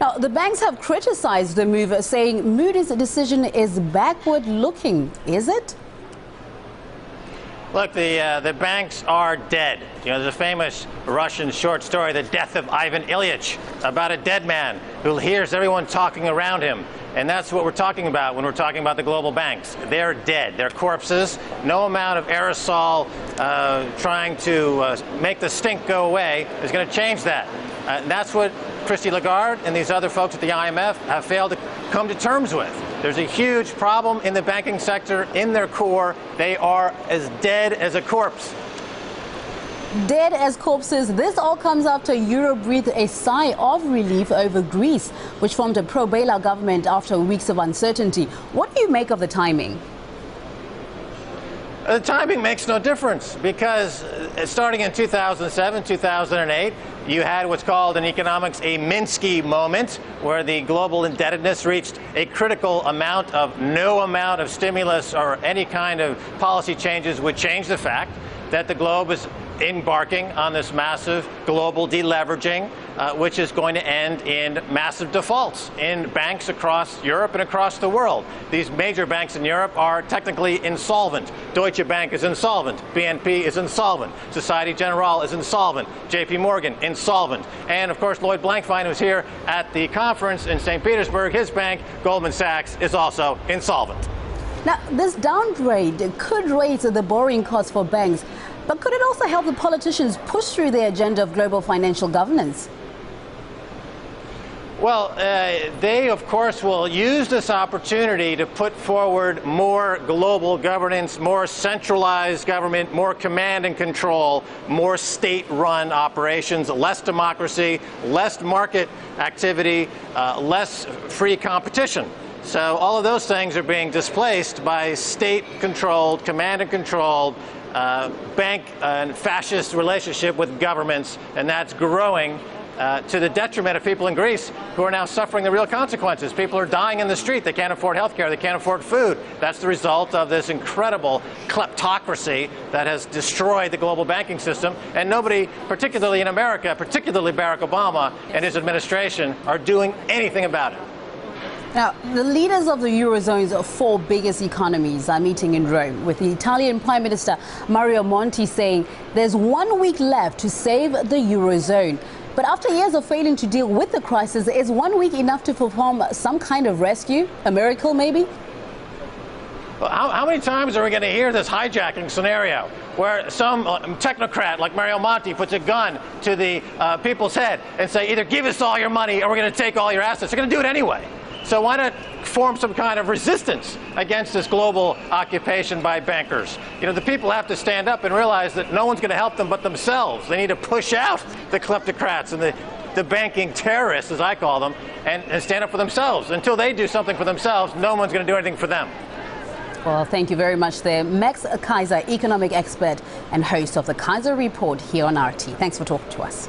Now, the banks have criticized the move, saying Moody's decision is backward-looking. Is it? Look, the banks are dead. You know, there's a famous Russian short story, The Death of Ivan Ilyich, about a dead man who hears everyone talking around him. And that's what we're talking about when we're talking about the global banks. They're dead. They're corpses. No amount of aerosol trying to make the stink go away is going to change that. That's what Christine Lagarde and these other folks at the IMF have failed to come to terms with. There's a huge problem in the banking sector. In their core, they are as dead as a corpse. Dead as corpses. This all comes after Europe breathed a sigh of relief over Greece, which formed a pro-bailout government after weeks of uncertainty. What do you make of the timing? The timing makes no difference because starting in 2007, 2008, you had what's called in economics a Minsky moment, where the global indebtedness reached a critical amount of no amount of stimulus or any kind of policy changes would change the fact that the globe is embarking on this massive global deleveraging, which is going to end in massive defaults in banks across Europe and across the world. These major banks in Europe are technically insolvent. Deutsche Bank is insolvent. BNP is insolvent. Societe Generale is insolvent. JP Morgan, insolvent. And, of course, Lloyd Blankfein, who's here at the conference in St. Petersburg, his bank, Goldman Sachs, is also insolvent. Now, this downgrade could raise the borrowing costs for banks, but could it also help the politicians push through their agenda of global financial governance? Well, they, of course, will use this opportunity to put forward more global governance, more centralized government, more command and control, more state-run operations, less democracy, less market activity, less free competition. So all of those things are being displaced by state-controlled, command and controlled, bank and fascist relationship with governments, and that's growing to the detriment of people in Greece who are now suffering the real consequences. People are dying in the street. They can't afford health care. They can't afford food. That's the result of this incredible kleptocracy that has destroyed the global banking system. And nobody, particularly in America, particularly Barack Obama and his administration, are doing anything about it. Now, the leaders of the Eurozone's four biggest economies are meeting in Rome, with the Italian Prime Minister Mario Monti saying there's 1 week left to save the Eurozone. But after years of failing to deal with the crisis, is 1 week enough to perform some kind of rescue? A miracle, maybe? Well, how many times are we going to hear this hijacking scenario where some technocrat like Mario Monti puts a gun to the people's head and say, either give us all your money or we're going to take all your assets? They're going to do it anyway. So why not form some kind of resistance against this global occupation by bankers? You know, the people have to stand up and realize that no one's going to help them but themselves. They need to push out the kleptocrats and the banking terrorists, as I call them, and stand up for themselves. Until they do something for themselves, no one's going to do anything for them. Well, thank you very much there. Max Kaiser, economic expert and host of the Kaiser Report here on RT. Thanks for talking to us.